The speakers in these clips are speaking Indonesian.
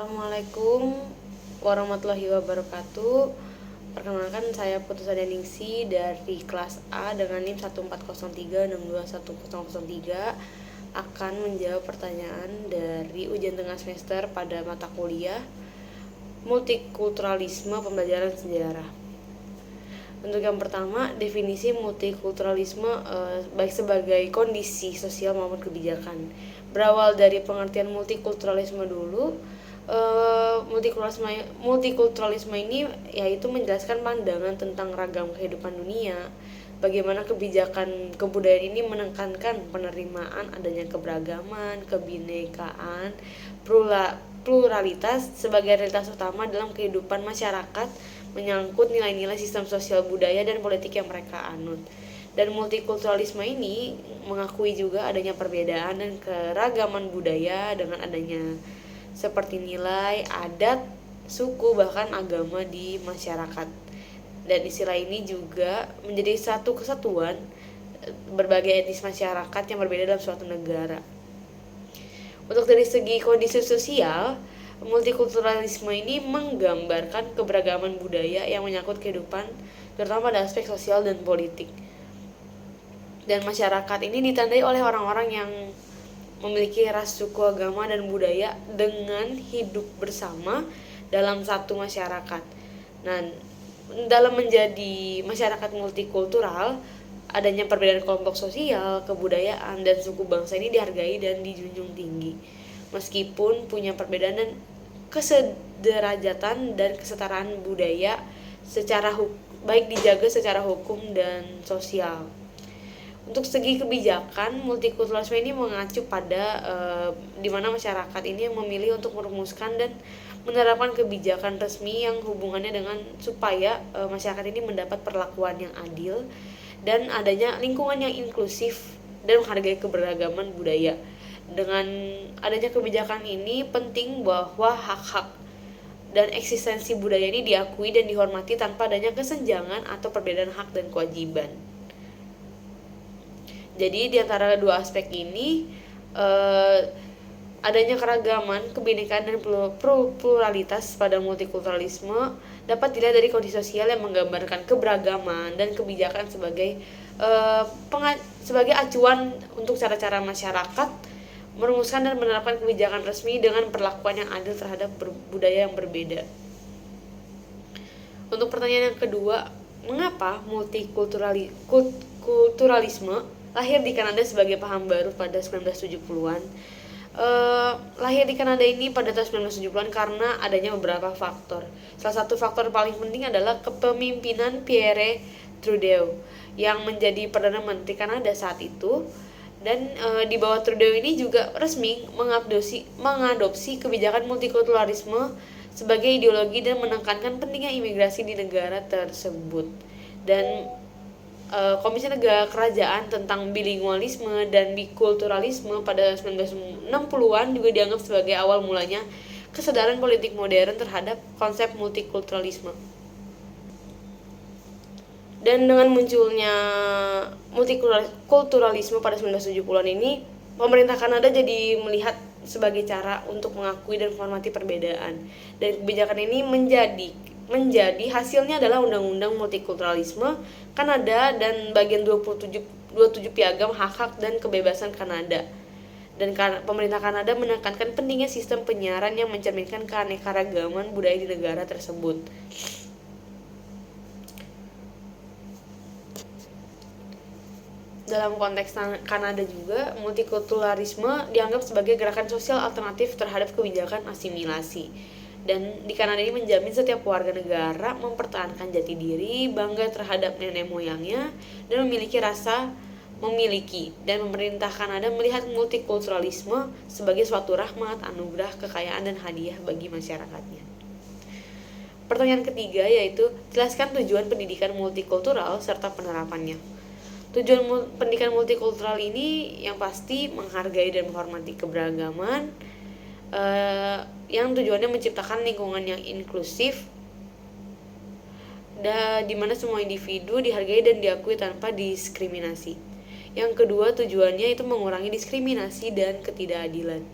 Assalamualaikum warahmatullahi wabarakatuh. Perkenalkan, saya Putusada Ningsi dari kelas A dengan NIM 1403621003 akan menjawab pertanyaan dari ujian tengah semester pada mata kuliah Multikulturalisme Pembelajaran Sejarah. Untuk yang pertama, definisi multikulturalisme baik sebagai kondisi sosial maupun kebijakan. Berawal dari pengertian multikulturalisme dulu, multikulturalisme ini yaitu menjelaskan pandangan tentang ragam kehidupan dunia, bagaimana kebijakan kebudayaan ini menekankan penerimaan adanya keberagaman, kebinekaan, pluralitas sebagai realitas utama dalam kehidupan masyarakat, menyangkut nilai-nilai sistem sosial budaya dan politik yang mereka anut. Dan multikulturalisme ini mengakui juga adanya perbedaan dan keragaman budaya dengan adanya seperti nilai, adat, suku, bahkan agama di masyarakat. Dan istilah ini juga menjadi satu kesatuan berbagai etnis masyarakat yang berbeda dalam suatu negara. Untuk dari segi kondisi sosial, multikulturalisme ini menggambarkan keberagaman budaya yang menyangkut kehidupan, terutama pada aspek sosial dan politik. Dan masyarakat ini ditandai oleh orang-orang yang memiliki ras, suku, agama, dan budaya dengan hidup bersama dalam satu masyarakat. Nah, dalam menjadi masyarakat multikultural, adanya perbedaan kelompok sosial, kebudayaan, dan suku bangsa ini dihargai dan dijunjung tinggi. Meskipun punya perbedaan dan kesederajatan dan kesetaraan budaya secara baik dijaga secara hukum dan sosial. Untuk segi kebijakan, multikulturalisme ini mengacu pada di mana masyarakat ini memilih untuk merumuskan dan menerapkan kebijakan resmi yang hubungannya dengan supaya masyarakat ini mendapat perlakuan yang adil dan adanya lingkungan yang inklusif dan menghargai keberagaman budaya. Dengan adanya kebijakan ini penting bahwa hak-hak dan eksistensi budaya ini diakui dan dihormati tanpa adanya kesenjangan atau perbedaan hak dan kewajiban. Jadi di antara dua aspek ini adanya keragaman, kebinekaan, dan pluralitas pada multikulturalisme dapat dilihat dari kondisi sosial yang menggambarkan keberagaman dan kebijakan sebagai acuan untuk cara-cara masyarakat merumuskan dan menerapkan kebijakan resmi dengan perlakuan yang adil terhadap budaya yang berbeda. Untuk pertanyaan yang kedua, mengapa multikulturalisme lahir di Kanada sebagai paham baru pada 1970-an? Lahir di Kanada ini pada tahun 1970-an karena adanya beberapa faktor. Salah satu faktor paling penting adalah kepemimpinan Pierre Trudeau yang menjadi Perdana Menteri Kanada saat itu. Dan di bawah Trudeau ini juga resmi mengadopsi kebijakan multikulturalisme sebagai ideologi dan menekankan pentingnya imigrasi di negara tersebut. Dan Komisi Negara Kerajaan tentang bilingualisme dan bikulturalisme pada 1960-an juga dianggap sebagai awal mulanya kesadaran politik modern terhadap konsep multikulturalisme. Dan dengan munculnya multikulturalisme pada 1970-an ini, pemerintah Kanada jadi melihat sebagai cara untuk mengakui dan menghormati perbedaan. Dan kebijakan ini menjadi hasilnya adalah Undang-Undang Multikulturalisme Kanada dan bagian 27 Piagam Hak-Hak dan Kebebasan Kanada. Dan pemerintah Kanada menekankan pentingnya sistem penyiaran yang mencerminkan keanekaragaman budaya di negara tersebut. Dalam konteks Kanada juga, multikulturalisme dianggap sebagai gerakan sosial alternatif terhadap kebijakan asimilasi. Dan di Kanada ini menjamin setiap warga negara mempertahankan jati diri, bangga terhadap nenek moyangnya, dan dan pemerintah Kanada melihat multikulturalisme sebagai suatu rahmat, anugerah, kekayaan, dan hadiah bagi masyarakatnya. Pertanyaan ketiga yaitu, jelaskan tujuan pendidikan multikultural serta penerapannya. Tujuan pendidikan multikultural ini yang pasti menghargai dan menghormati keberagaman, yang tujuannya menciptakan lingkungan yang inklusif di mana semua individu dihargai dan diakui tanpa diskriminasi. Yang kedua, tujuannya itu mengurangi diskriminasi dan ketidakadilan.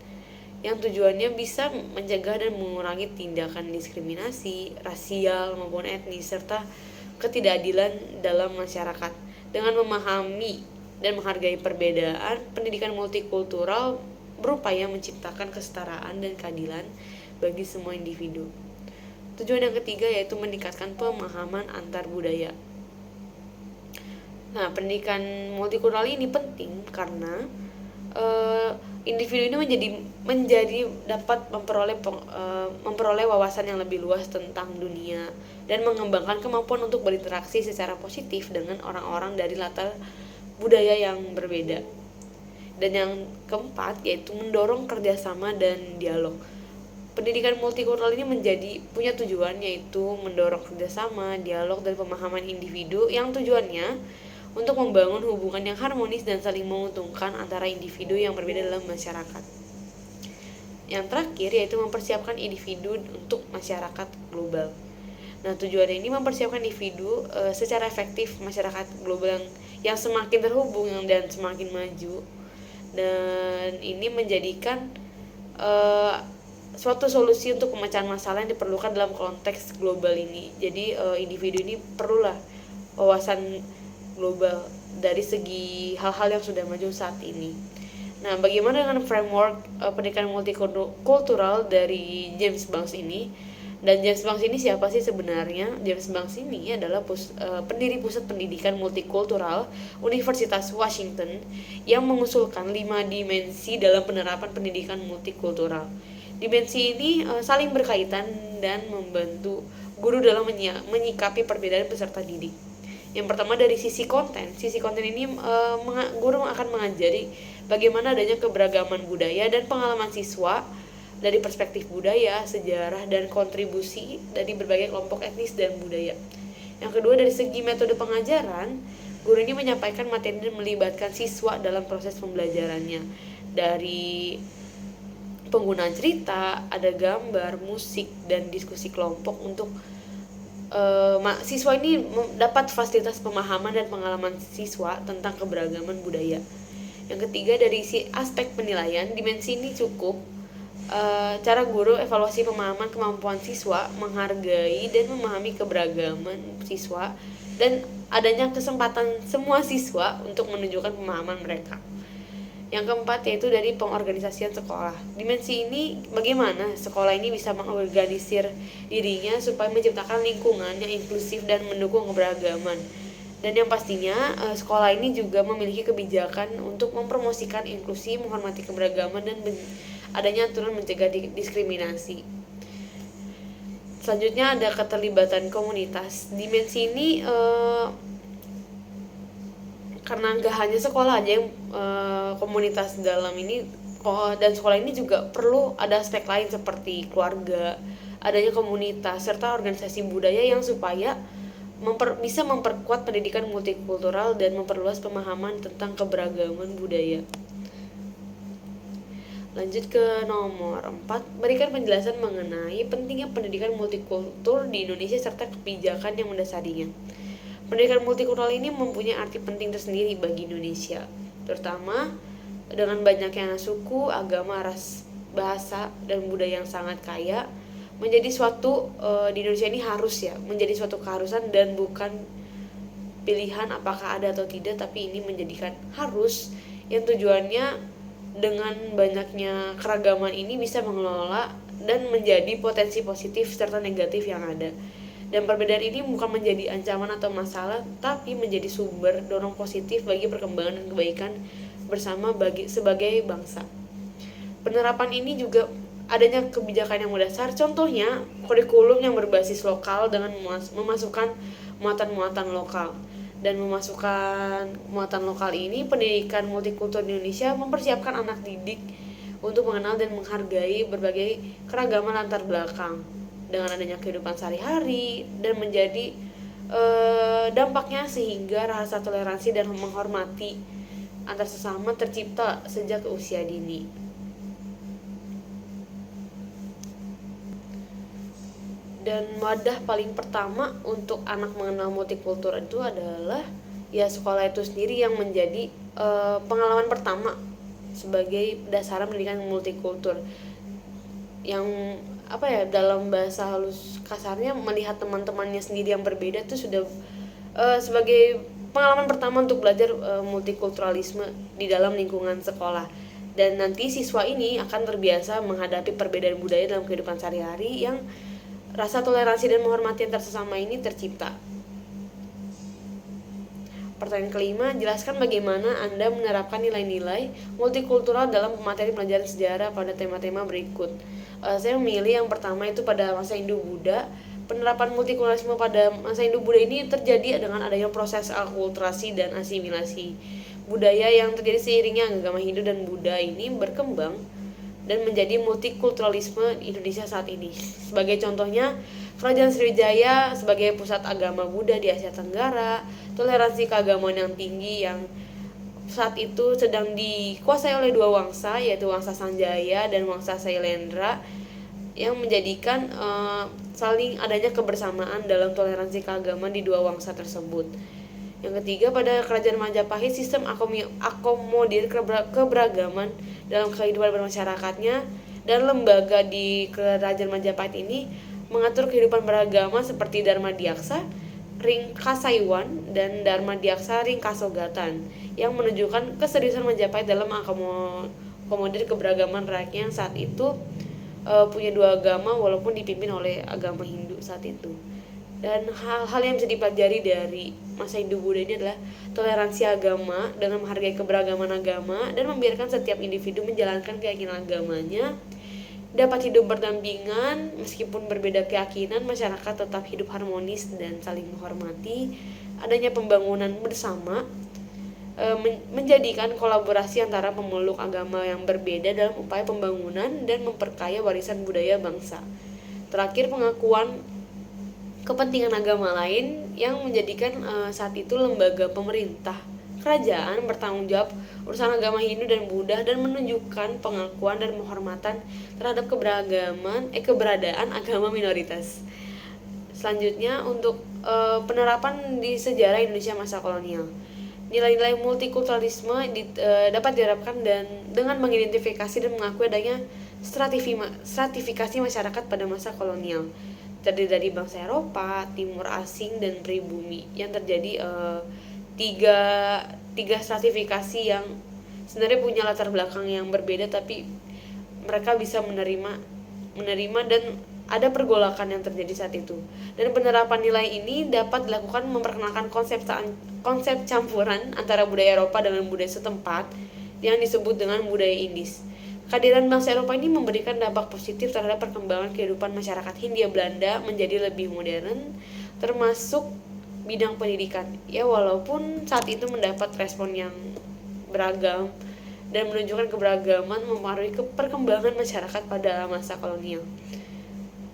yang tujuannya bisa mencegah dan mengurangi tindakan diskriminasi rasial maupun etnis serta ketidakadilan dalam masyarakat. Dengan memahami dan menghargai perbedaan, pendidikan multikultural berupaya menciptakan kesetaraan dan keadilan bagi semua individu. Tujuan yang ketiga yaitu meningkatkan pemahaman antar budaya. Nah, pendidikan multikultural ini penting karena individu ini menjadi dapat memperoleh wawasan yang lebih luas tentang dunia dan mengembangkan kemampuan untuk berinteraksi secara positif dengan orang-orang dari latar budaya yang berbeda. Dan yang keempat yaitu mendorong kerjasama dan dialog. Pendidikan multikultural ini punya tujuan yaitu mendorong kerjasama, dialog, dan pemahaman individu yang tujuannya untuk membangun hubungan yang harmonis dan saling menguntungkan antara individu yang berbeda dalam masyarakat. Yang terakhir yaitu mempersiapkan individu untuk masyarakat global. Nah, tujuannya ini mempersiapkan individu secara efektif masyarakat global yang semakin terhubung dan semakin maju, dan ini menjadikan suatu solusi untuk pemecahan masalah yang diperlukan dalam konteks global ini. Jadi individu ini perlulah wawasan global dari segi hal-hal yang sudah maju saat ini. Nah, bagaimana dengan framework pendidikan multikultural dari James Banks ini? Dan James Banks ini siapa sih sebenarnya? James Banks ini adalah pendiri Pusat Pendidikan Multikultural Universitas Washington yang mengusulkan 5 dimensi dalam penerapan pendidikan multikultural. Dimensi ini saling berkaitan dan membantu guru dalam menyikapi perbedaan peserta didik. Yang pertama dari sisi konten ini guru akan mengajari bagaimana adanya keberagaman budaya dan pengalaman siswa dari perspektif budaya, sejarah, dan kontribusi dari berbagai kelompok etnis dan budaya. Yang kedua dari segi metode pengajaran, guru ini menyampaikan materi dan melibatkan siswa dalam proses pembelajarannya. Dari penggunaan cerita, ada gambar, musik, dan diskusi kelompok untuk siswa ini dapat fasilitas pemahaman dan pengalaman siswa tentang keberagaman budaya. Yang ketiga dari aspek penilaian, dimensi ini cukup cara guru evaluasi pemahaman kemampuan siswa, menghargai dan memahami keberagaman siswa, dan adanya kesempatan semua siswa untuk menunjukkan pemahaman mereka. Yang keempat yaitu dari pengorganisasian sekolah. Dimensi ini bagaimana sekolah ini bisa mengorganisir dirinya supaya menciptakan lingkungan yang inklusif dan mendukung keberagaman. Dan yang pastinya sekolah ini juga memiliki kebijakan untuk mempromosikan inklusi, menghormati keberagaman, dan adanya aturan mencegah diskriminasi. Selanjutnya ada keterlibatan komunitas. Dimensi ini karena nggak hanya sekolah aja yang komunitas dalam ini, dan sekolah ini juga perlu ada aspek lain seperti keluarga, adanya komunitas serta organisasi budaya yang supaya bisa memperkuat pendidikan multikultural dan memperluas pemahaman tentang keberagaman budaya. Lanjut ke nomor 4, berikan penjelasan mengenai pentingnya pendidikan multikultur di Indonesia serta kebijakan yang mendasarinya. Pendidikan multikultural ini mempunyai arti penting tersendiri bagi Indonesia, terutama dengan banyaknya suku, agama, ras, bahasa, dan budaya yang sangat kaya. Menjadi suatu di Indonesia ini harus menjadi suatu keharusan dan bukan pilihan apakah ada atau tidak, tapi ini menjadikan harus yang tujuannya dengan banyaknya keragaman ini bisa mengelola dan menjadi potensi positif serta negatif yang ada. Dan perbedaan ini bukan menjadi ancaman atau masalah, tapi menjadi sumber dorong positif bagi perkembangan dan kebaikan bersama sebagai bangsa. Penerapan ini juga adanya kebijakan yang mendasar, contohnya kurikulum yang berbasis lokal dengan memasukkan muatan-muatan lokal. Dan memasukkan muatan lokal ini, pendidikan multikultur di Indonesia mempersiapkan anak didik untuk mengenal dan menghargai berbagai keragaman latar belakang dengan adanya kehidupan sehari-hari, dan menjadi dampaknya sehingga rasa toleransi dan menghormati antar sesama tercipta sejak usia dini. Dan wadah paling pertama untuk anak mengenal multikultur itu adalah sekolah itu sendiri yang menjadi pengalaman pertama sebagai dasaran pendidikan multikultur. yang dalam bahasa halus kasarnya melihat teman-temannya sendiri yang berbeda tuh sudah sebagai pengalaman pertama untuk belajar multikulturalisme di dalam lingkungan sekolah. Dan nanti siswa ini akan terbiasa menghadapi perbedaan budaya dalam kehidupan sehari-hari yang rasa toleransi dan menghormati antar sesama ini tercipta. Pertanyaan kelima, jelaskan bagaimana Anda menerapkan nilai-nilai multikultural dalam materi pelajaran sejarah pada tema-tema berikut. Saya memilih yang pertama itu pada masa Hindu-Buddha. Penerapan multikulturalisme pada masa Hindu-Buddha ini terjadi dengan adanya proses akulturasi dan asimilasi budaya yang terjadi seiringnya agama Hindu dan Buddha ini berkembang dan menjadi multikulturalisme di Indonesia saat ini. Sebagai contohnya, Kerajaan Sriwijaya sebagai pusat agama Buddha di Asia Tenggara, toleransi keagamaan yang tinggi yang saat itu sedang dikuasai oleh dua wangsa, yaitu Wangsa Sanjaya dan Wangsa Sailendra, yang menjadikan saling adanya kebersamaan dalam toleransi keagamaan di dua wangsa tersebut. Yang ketiga, pada Kerajaan Majapahit, sistem akomodir keberagaman dalam kehidupan bermasyarakatnya, dan lembaga di Kerajaan Majapahit ini mengatur kehidupan beragama seperti Dharma Diaksa, Ring Kasaiwan, dan Dharma Diaksa Ring Kasogatan, yang menunjukkan keseriusan Majapahit dalam akomodir keberagaman rakyatnya yang saat itu punya dua agama walaupun dipimpin oleh agama Hindu saat itu. Dan hal-hal yang bisa dipelajari dari masa Hindu-Buddha ini adalah toleransi agama dalam menghargai keberagaman agama dan membiarkan setiap individu menjalankan keyakinan agamanya, dapat hidup berdampingan meskipun berbeda keyakinan, masyarakat tetap hidup harmonis dan saling menghormati, adanya pembangunan bersama, menjadikan kolaborasi antara pemeluk agama yang berbeda dalam upaya pembangunan dan memperkaya warisan budaya bangsa. Terakhir, pengakuan kepentingan agama lain yang menjadikan saat itu lembaga pemerintah kerajaan bertanggung jawab urusan agama Hindu dan Buddha dan menunjukkan pengakuan dan penghormatan terhadap keberadaan agama minoritas. Selanjutnya, untuk penerapan di sejarah Indonesia masa kolonial. Nilai-nilai multikulturalisme dapat diterapkan dan dengan mengidentifikasi dan mengakui adanya stratifikasi masyarakat pada masa kolonial, terdiri dari bangsa Eropa, Timur Asing, dan pribumi, yang terjadi tiga stratifikasi yang sebenarnya punya latar belakang yang berbeda, tapi mereka bisa menerima dan ada pergolakan yang terjadi saat itu. Dan penerapan nilai ini dapat dilakukan memperkenalkan konsep campuran antara budaya Eropa dengan budaya setempat yang disebut dengan budaya Indis. Kehadiran bangsa Eropa ini memberikan dampak positif terhadap perkembangan kehidupan masyarakat Hindia Belanda menjadi lebih modern, termasuk bidang pendidikan. Ya, walaupun saat itu mendapat respon yang beragam dan menunjukkan keberagaman mempengaruhi perkembangan masyarakat pada masa kolonial.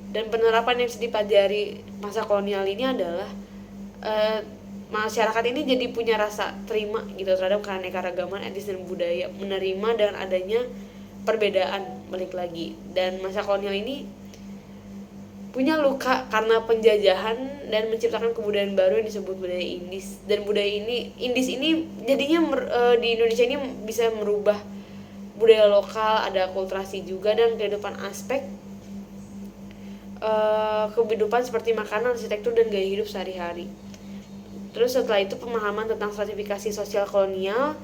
Dan penerapan yang dipelajari masa kolonial ini adalah masyarakat ini jadi punya rasa terima gitu terhadap keanekaragaman etnis dan budaya, menerima dan adanya perbedaan balik lagi. Dan masa kolonial ini punya luka karena penjajahan dan menciptakan kebudayaan baru yang disebut budaya Indis. Dan budaya Indis ini jadinya di Indonesia ini bisa merubah budaya lokal, ada akulturasi juga, dan kehidupan aspek kehidupan seperti makanan, arsitektur, dan gaya hidup sehari-hari. Terus setelah itu pemahaman tentang stratifikasi sosial kolonial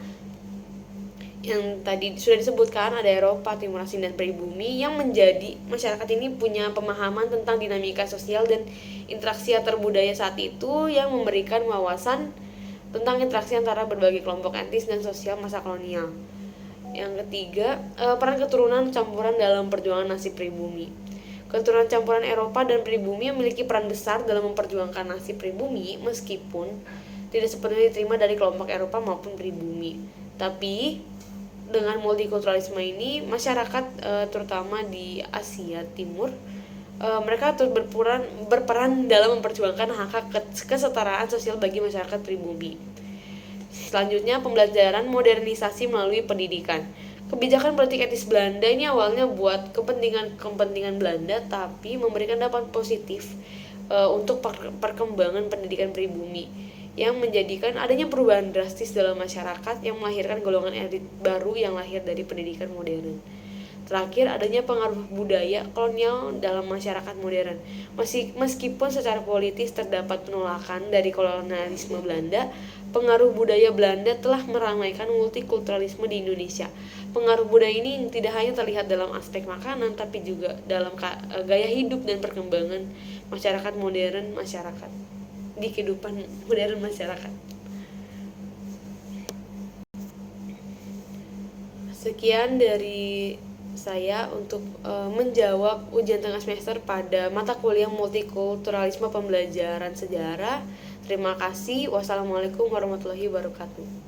yang tadi sudah disebutkan, ada Eropa, Timur Asing, dan pribumi, yang menjadi masyarakat ini punya pemahaman tentang dinamika sosial dan interaksi antar budaya saat itu, yang memberikan wawasan tentang interaksi antara berbagai kelompok etnis dan sosial masa kolonial. Yang ketiga, peran keturunan campuran dalam perjuangan nasib pribumi. Keturunan campuran Eropa dan pribumi memiliki peran besar dalam memperjuangkan nasib pribumi meskipun tidak sepenuhnya diterima dari kelompok Eropa maupun pribumi. Tapi dengan multikulturalisme ini, masyarakat terutama di Asia Timur, mereka turut berperan dalam memperjuangkan hak kesetaraan sosial bagi masyarakat pribumi. Selanjutnya, pembelajaran modernisasi melalui pendidikan. Kebijakan politik etnis Belanda ini awalnya buat kepentingan Belanda, tapi memberikan dampak positif untuk perkembangan pendidikan pribumi, yang menjadikan adanya perubahan drastis dalam masyarakat yang melahirkan golongan elit baru yang lahir dari pendidikan modern. Terakhir, adanya pengaruh budaya kolonial dalam masyarakat modern. Meskipun secara politis terdapat penolakan dari kolonialisme Belanda, pengaruh budaya Belanda telah meramaikan multikulturalisme di Indonesia. Pengaruh budaya ini tidak hanya terlihat dalam aspek makanan, tapi juga dalam gaya hidup dan perkembangan masyarakat di kehidupan modern masyarakat. Sekian dari saya untuk menjawab ujian tengah semester pada mata kuliah multikulturalisme pembelajaran sejarah. Terima kasih. Wassalamualaikum warahmatullahi wabarakatuh.